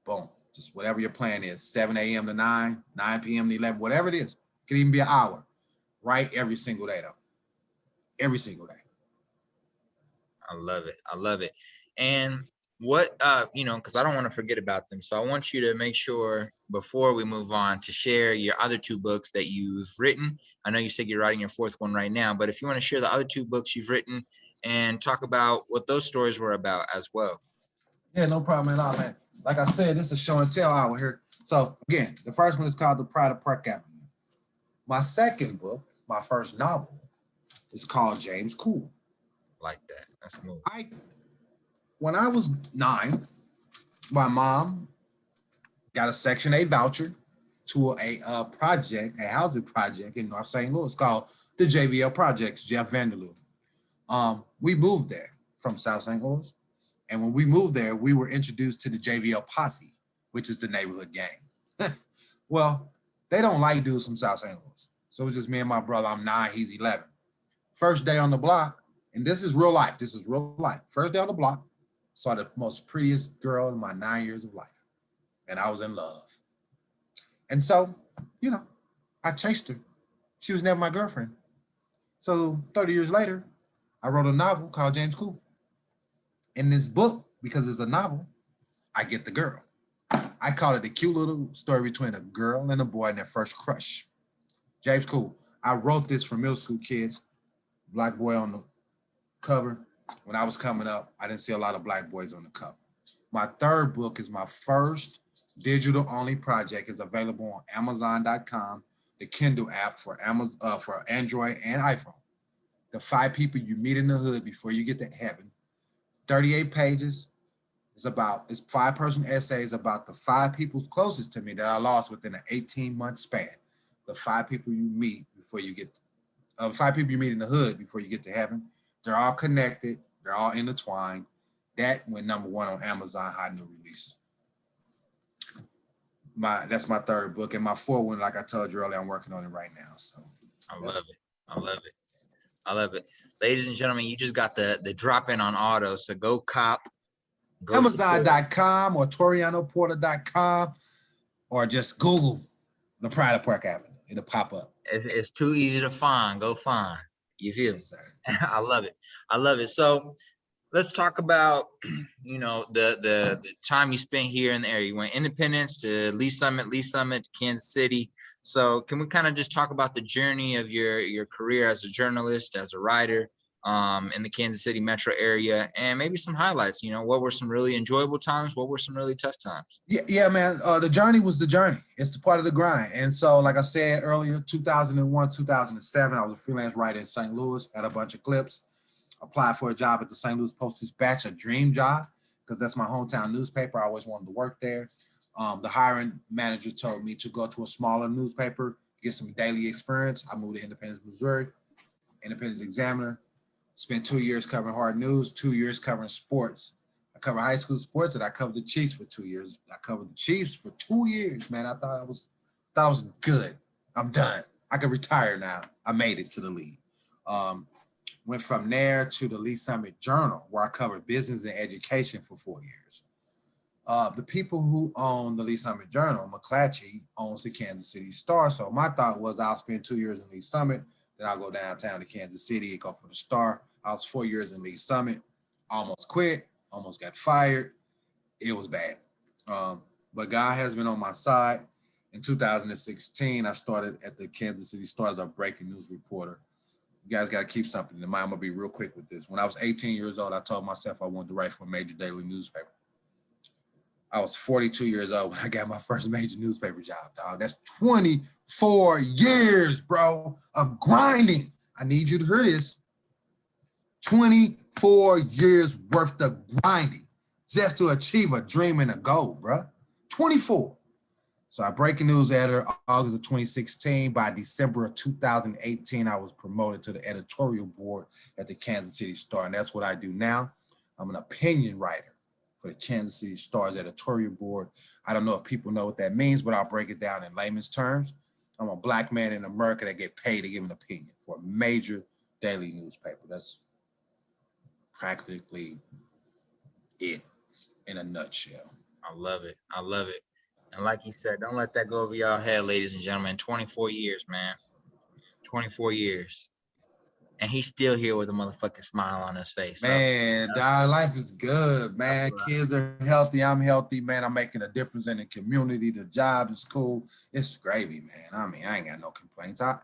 Boom. Just whatever your plan is, 7 a.m. to 9, 9 p.m. to 11, whatever it is. It could even be an hour. Write every single day, though. Every single day. I love it. I love it. And what, because I don't want to forget about them. So I want you to make sure, before we move on, to share your other 2 books that you've written. I know you said you're writing your 4th one right now, but if you want to share the other 2 books you've written and talk about what those stories were about as well. Yeah, no problem at all, man. Like I said, this is a show and tell hour here. So again, the first one is called The Pride of Park Avenue. My second book, my first novel, is called James Cool. Like that. That's smooth. When I was 9, my mom got a Section 8 voucher to a project, a housing project in North St. Louis called the JVL Projects, Jeff Vanderloo. We moved there from South St. Louis. And when we moved there, we were introduced to the JVL Posse, which is the neighborhood gang. Well, they don't like dudes from South St. Louis. So it was just me and my brother. I'm 9, he's 11. First day on the block, and this is real life. This is real life. First day on the block, saw the most prettiest girl in my 9 years of life. And I was in love. And so, I chased her. She was never my girlfriend. So 30 years later, I wrote a novel called James Cool. In this book, because it's a novel, I get the girl. I call it the cute little story between a girl and a boy and their first crush. James Cool. I wrote this for middle school kids. Black boy on the cover. When I was coming up, I didn't see a lot of black boys on the cover. My third book is my first digital-only project. It's available on Amazon.com, the Kindle app for Android and iPhone. The 5 people you meet in the hood before you get to heaven. 38 pages. It's 5-person essays about the 5 people closest to me that I lost within an 18-month span. The 5 people you meet before you get, 5 people you meet in the hood before you get to heaven. They're all connected. They're all intertwined. That went #1 on Amazon, hot new release. That's my third book, and my 4th one, like I told you earlier, I'm working on it right now. So I love it. I love it. I love it. Ladies and gentlemen, you just got the drop in on auto. So go cop. Go Amazon.com or TorianoPorter.com, or just Google The Pride of Park Avenue. It'll pop up. It's too easy to find. Go find. You feel me? Yes, sir. I love it. I love it. So let's talk about, the time you spent here in the area. You went Independence to Lee Summit to Kansas City. So can we kind of just talk about the journey of your career as a journalist, as a writer, in the Kansas City metro area, and maybe some highlights. You know, what were some really enjoyable times? What were some really tough times? Yeah, man. The journey was the journey. It's the part of the grind. And so, like I said earlier, 2001, 2007, I was a freelance writer in St. Louis, had a bunch of clips, applied for a job at the St. Louis Post-Dispatch, a dream job, because that's my hometown newspaper. I always wanted to work there. The hiring manager told me to go to a smaller newspaper, get some daily experience. I moved to Independence, Missouri, Independence Examiner, spent 2 years covering hard news, 2 years covering sports. I covered high school sports, and I covered the Chiefs for 2 years. I covered the Chiefs for 2 years, man. I thought I was good. I'm done. I could retire now. I made it to the league. Went from there to the Lee Summit Journal, where I covered business and education for 4 years. The people who own the Lee Summit Journal, McClatchy, owns the Kansas City Star. So my thought was I'll spend 2 years in Lee Summit, then I'll go downtown to Kansas City and go for the Star. I was 4 years in Lee Summit, almost quit, almost got fired. It was bad. But God has been on my side. In 2016, I started at the Kansas City Star as a breaking news reporter. You guys got to keep something in mind. I'm going to be real quick with this. When I was 18 years old, I told myself I wanted to write for a major daily newspaper. I was 42 years old when I got my first major newspaper job, dog. That's 24 years, bro, of grinding. I need you to hear this. 24 years worth of grinding just to achieve a dream and a goal, bro. 24. So I breaking news editor August of 2016. By December of 2018, I was promoted to the editorial board at the Kansas City Star, and that's what I do now. I'm an opinion writer for the Kansas City Star's editorial board. I don't know if people know what that means, but I'll break it down in layman's terms. I'm a Black man in America that get paid to give an opinion for a major daily newspaper. That's practically it in a nutshell. I love it. I love it. And like you said, don't let that go over y'all head, ladies and gentlemen. 24 years, man. 24 years. And he's still here with a motherfucking smile on his face. Man, life is good, man. Kids are healthy. I'm healthy, man. I'm making a difference in the community. The job is cool. It's gravy, man. I mean, I ain't got no complaints. I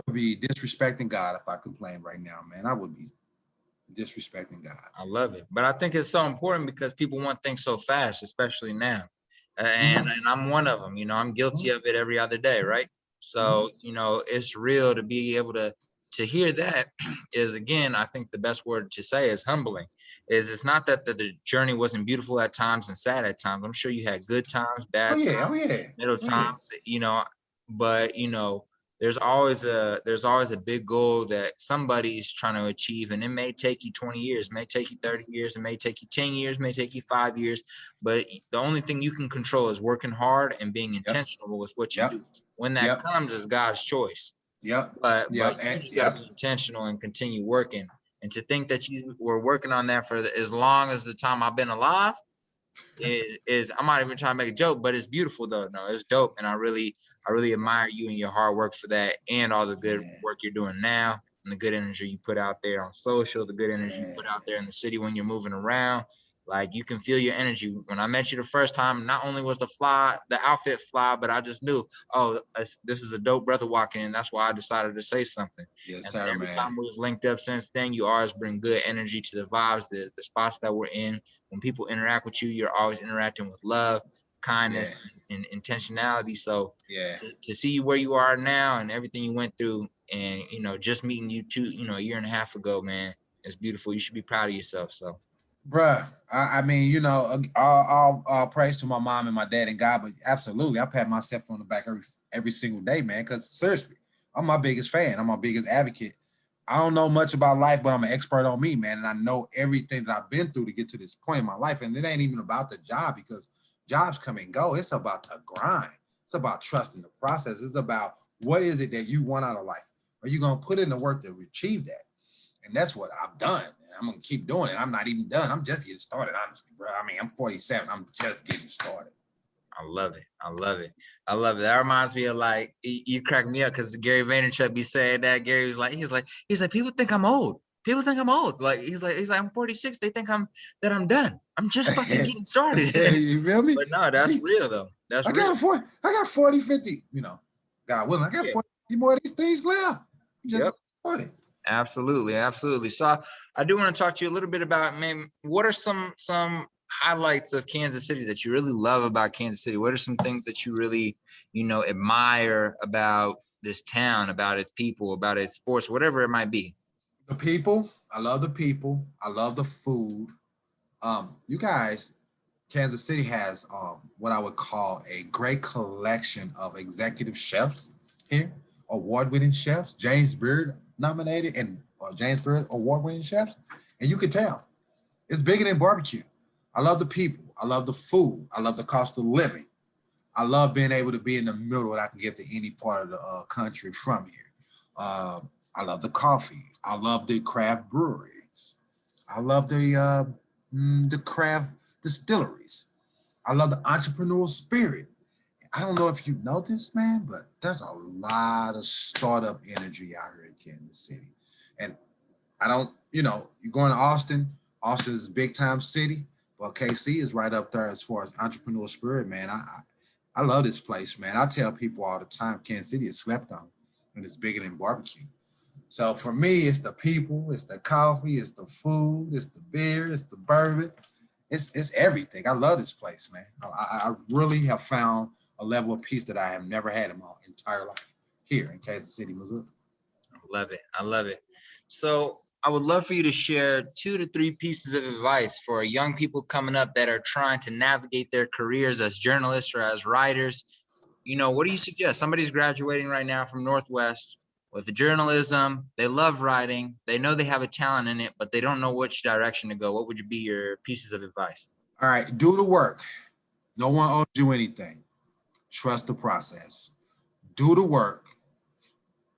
would be disrespecting God if I complained right now, man. I would be disrespecting God. I love it. But I think it's so important because people want things so fast, especially now. And I'm one of them. You know, I'm guilty of it every other day, right? So, you know, it's real to be able to hear that is, again, I think the best word to say is humbling. It's not that the journey wasn't beautiful at times and sad at times. I'm sure you had good times, bad times, middle times, you know, but, you know, there's always a big goal that somebody's trying to achieve, and it may take you 20 years, it may take you 30 years, it may take you 10 years, it may take you 5 years, but the only thing you can control is working hard and being intentional with what you do. When that comes is God's choice. But you just got to be intentional and continue working. And to think that you were working on that for as long as the time I've been alive is I'm not even trying to make a joke, but it's beautiful though. No, it's dope. And I really admire you and your hard work for that, and all the good work you're doing now, and the good energy you put out there on social, the good energy you put out there in the city when you're moving around. Like, you can feel your energy. When I met you the first time, not only was the outfit fly, but I just knew, oh, this is a dope brother walking in. That's why I decided to say something. Yes, and sir, every man. time we've linked up since then, you always bring good energy to the vibes, the spots that we're in. When people interact with you, you're always interacting with love, kindness, and intentionality. So to see you where you are now and everything you went through, and, you know, just meeting you a year and a half ago, man, it's beautiful. You should be proud of yourself. So. Bruh, I mean, you know, all praise to my mom and my dad and God, but absolutely, I pat myself on the back every single day, man, because seriously, I'm my biggest fan. I'm my biggest advocate. I don't know much about life, but I'm an expert on me, man, and I know everything that I've been through to get to this point in my life, and it ain't even about the job, because jobs come and go. It's about the grind. It's about trusting the process. It's about what is it that you want out of life. Are you going to put in the work to achieve that? And that's what I've done. I'm going to keep doing it. I'm not even done. I'm just getting started, honestly, bro. I mean, I'm 47. I'm just getting started. I love it. I love it. I love it. That reminds me of, like, you crack me up because Gary Vaynerchuk be saying that. Gary was like, he's like, people think I'm old. People think I'm old. Like, he's like, I'm 46. They think I'm done. I'm just fucking getting started. You feel me? But no, that's real though. That's real. I got 40, 50, you know, God willing. I got 40 more of these things left. Just started. Absolutely, absolutely. So I do want to talk to you a little bit about, man, what are some highlights of Kansas City that you really love about Kansas City? What are some things that you really, admire about this town, about its people, about its sports, whatever it might be? The people, I love the people. I love the food. You guys, Kansas City has what I would call a great collection of executive chefs here, award-winning chefs, James Beard nominated and James Beard award-winning chefs, and you can tell it's bigger than barbecue. I love the people. I love the food. I love the cost of living. I love being able to be in the middle and I can get to any part of the country from here. I love the coffee. I love the craft breweries. I love the craft distilleries. I love the entrepreneurial spirit. I don't know if you know this, man, but there's a lot of startup energy out here in Kansas City. And I don't, you're going to Austin. Austin is a big time city, but KC is right up there as far as entrepreneurial spirit, man. I love this place, man. I tell people all the time, Kansas City is slept on, and it's bigger than barbecue. So for me, it's the people, it's the coffee, it's the food, it's the beer, it's the bourbon, it's everything. I love this place, man. I really have found a level of peace that I have never had in my entire life here in Kansas City, Missouri. I love it. I love it. So I would love for you to share 2 to 3 pieces of advice for young people coming up that are trying to navigate their careers as journalists or as writers. What do you suggest? Somebody's graduating right now from Northwest with journalism. They love writing. They know they have a talent in it, but they don't know which direction to go. What would be your pieces of advice? All right, do the work. No one owes you anything. Trust the process. Do the work.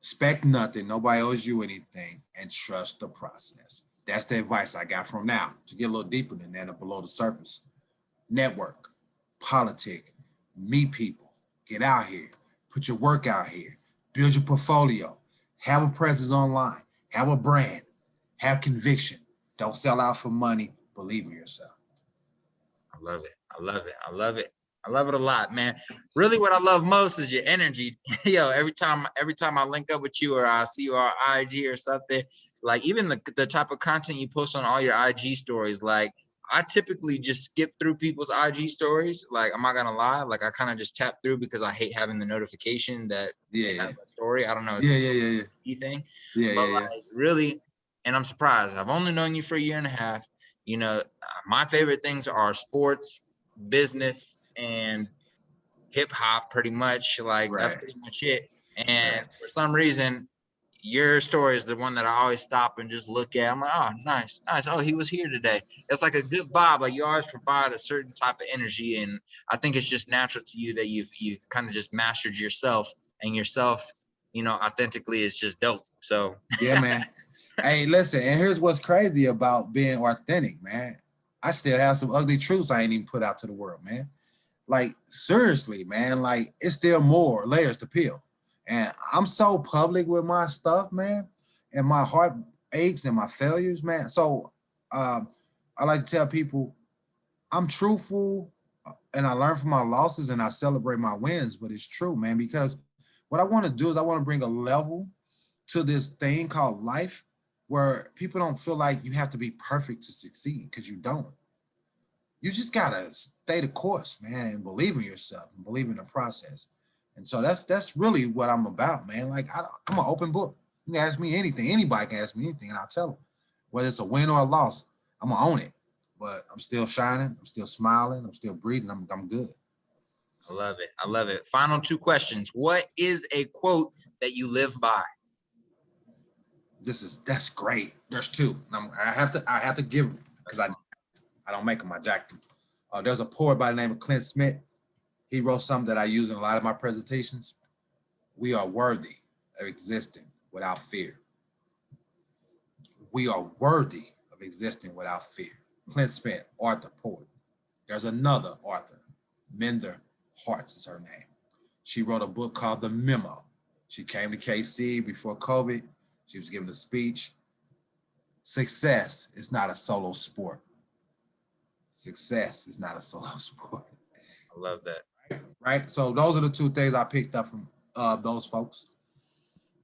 Expect nothing. Nobody owes you anything, and trust the process. That's the advice I got from now. To get a little deeper than that, and below the surface. Network, politic, meet people, get out here, put your work out here, build your portfolio, have a presence online, have a brand, have conviction. Don't sell out for money. Believe in yourself. I love it. I love it. I love it. I love it a lot, man. Really, what I love most is your energy. Every time I link up with you or I see you on IG or something, like even the type of content you post on all your IG stories, like I typically just skip through people's IG stories. Like, I'm not gonna lie, like I kind of just tap through because I hate having the notification that they Yeah, have a story. I don't know, it's yeah, a yeah, yeah, key thing, yeah, but yeah, yeah. like really, and I'm surprised. I've only known you for a year and a half. My favorite things are sports, business, and hip hop, pretty much. Like that's Right, pretty much it. And right. for some reason, your story is the one that I always stop and just look at. I'm like, oh, nice, nice. Oh, he was here today. It's like a good vibe. Like you always provide a certain type of energy, and I think it's just natural to you that you've kind of just mastered yourself, and yourself, authentically is just dope. So Yeah, man. Hey, listen, and here's what's crazy about being authentic, man. I still have some ugly truths I ain't even put out to the world, man. Like, seriously, man, like it's still more layers to peel. And I'm so public with my stuff, man, and my heart aches and my failures, man. So um, I like to tell people I'm truthful and I learn from my losses and I celebrate my wins, but it's true, man, because what I want to do is I want to bring a level to this thing called life where people don't feel like you have to be perfect to succeed because you don't. You just gotta stay the course, man, and believe in yourself and believe in the process. And so that's really what I'm about, man. Like I'm an open book. You can ask me anything. Anybody can ask me anything, and I'll tell them. Whether it's a win or a loss, I'm gonna own it. But I'm still shining. I'm still smiling. I'm still breathing. I'm good. I love it. I love it. Final 2 questions. What is a quote that you live by? That's great. There's two. I have to give them because I don't make them. I jack them. There's a poet by the name of Clint Smith. He wrote something that I use in a lot of my presentations. We are worthy of existing without fear. We are worthy of existing without fear. Clint Smith, Arthur poet. There's another Arthur, Mender Hartz is her name. She wrote a book called The Memo. She came to KC before COVID. She was giving a speech. Success is not a solo sport. Success is not a solo sport. I love that. Right? So those are the two things I picked up from those folks.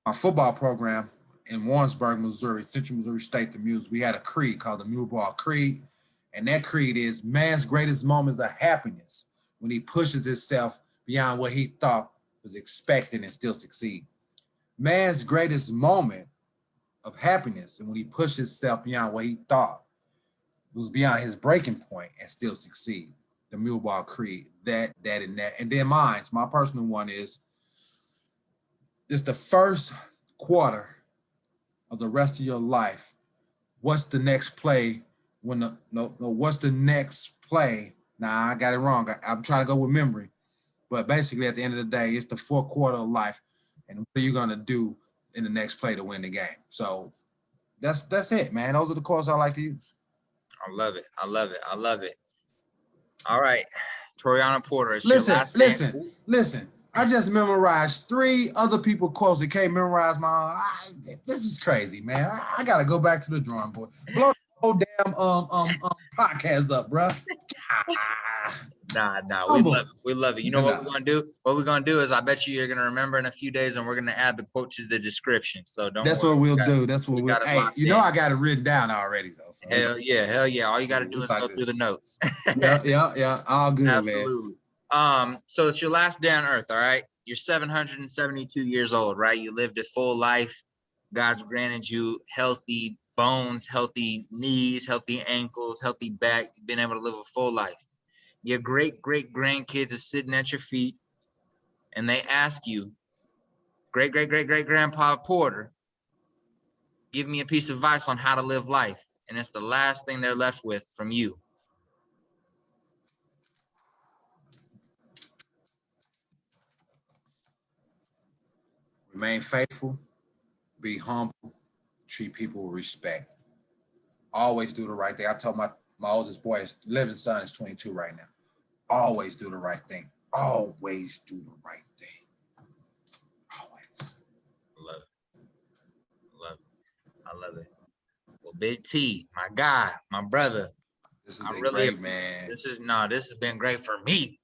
My football program, in Warrensburg, Missouri, Central Missouri State, the Muse, we had a creed called the Mule Ball Creed. And that creed is man's greatest moments of happiness when he pushes himself beyond what he thought was expecting and still succeed. Man's greatest moment of happiness and when he pushed himself beyond what he thought was beyond his breaking point and still succeed. The Mule Ball Creed, that, and that. And then my personal one is, it's the first quarter of the rest of your life. What's the next play when what's the next play? Nah, I got it wrong. I'm trying to go with memory. But basically at the end of the day, it's the fourth quarter of life. And what are you gonna do in the next play to win the game? So that's it, man. Those are the quotes I like to use. I love it. I love it. I love it. All right. Toriano Porter, it's your last Listen. I just memorized 3 other people quotes that can't memorize my own. This is crazy, man. I gotta go back to the drawing board. Blow the whole damn podcast up, bro. Nah, we love it. We love it. You know what we're gonna do? What we're gonna do is I bet you're gonna remember in a few days, and we're gonna add the quote to the description. So don't. That's worry. What we'll do. That's what we'll. Hey, you know I got it written down already, though. So hell yeah. All you gotta do is go through the notes. yeah. All good, absolutely. Man. So it's your last day on Earth. All right. You're 772 years old, right? You lived a full life. God's granted you healthy bones, healthy knees, healthy ankles, healthy back. You've been able to live a full life. Your great grandkids are sitting at your feet and they ask you, great grandpa Porter, give me a piece of advice on how to live life. And it's the last thing they're left with from you. Remain faithful, be humble, treat people with respect. Always do the right thing. I told my oldest boy, his living son is 22 right now. Always do the right thing. Always do the right thing. Always. I love it. Well, Big T, my guy, my brother. This has been great, man. This has been great for me.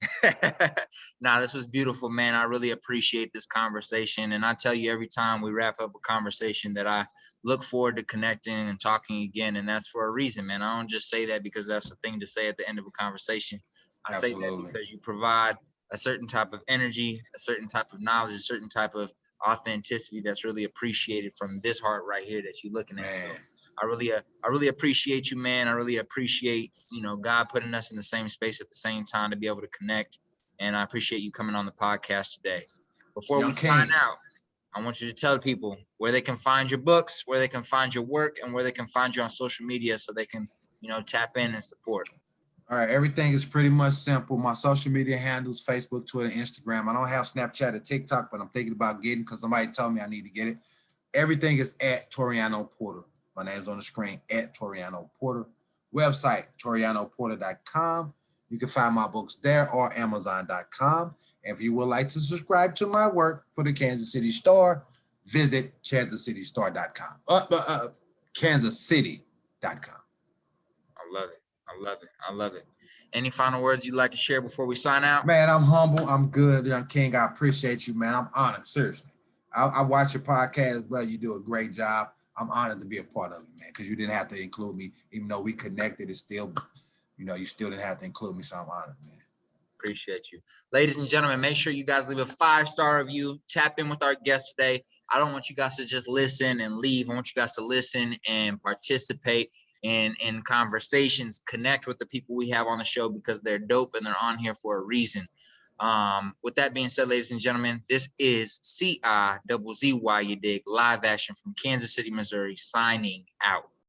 This is beautiful, man. I really appreciate this conversation. And I tell you every time we wrap up a conversation that I look forward to connecting and talking again. And that's for a reason, man. I don't just say that because that's a thing to say at the end of a conversation. I say that because you provide a certain type of energy, a certain type of knowledge, a certain type of authenticity that's really appreciated from this heart right here that you're looking at. Man. So I really appreciate you, man. I really appreciate, God putting us in the same space at the same time to be able to connect. And I appreciate you coming on the podcast today. Before we sign out, I want you to tell people where they can find your books, where they can find your work, and where they can find you on social media so they can, tap in and support. All right, everything is pretty much simple. My social media handles, Facebook, Twitter, Instagram. I don't have Snapchat or TikTok, but I'm thinking about getting because somebody told me I need to get it. Everything is at Toriano Porter. My name's on the screen, at Toriano Porter. Website, torianoporter.com. You can find my books there or amazon.com. And if you would like to subscribe to my work for the Kansas City store, visit kansascitystore.com. kansascity.com. I love it. Any final words you'd like to share before we sign out? Man, I'm humble. I'm good, Young King. I appreciate you, man. I'm honored, seriously. I watch your podcast, bro. You do a great job. I'm honored to be a part of it, man, because you didn't have to include me. Even though we connected, it's still, you still didn't have to include me, so I'm honored, man. Appreciate you. Ladies and gentlemen, make sure you guys leave a 5-star review. Tap in with our guest today. I don't want you guys to just listen and leave. I want you guys to listen and participate in conversations, connect with the people we have on the show because they're dope and they're on here for a reason. With that being said, ladies and gentlemen, this is CIZZY, you dig, live action from Kansas City, Missouri, signing out.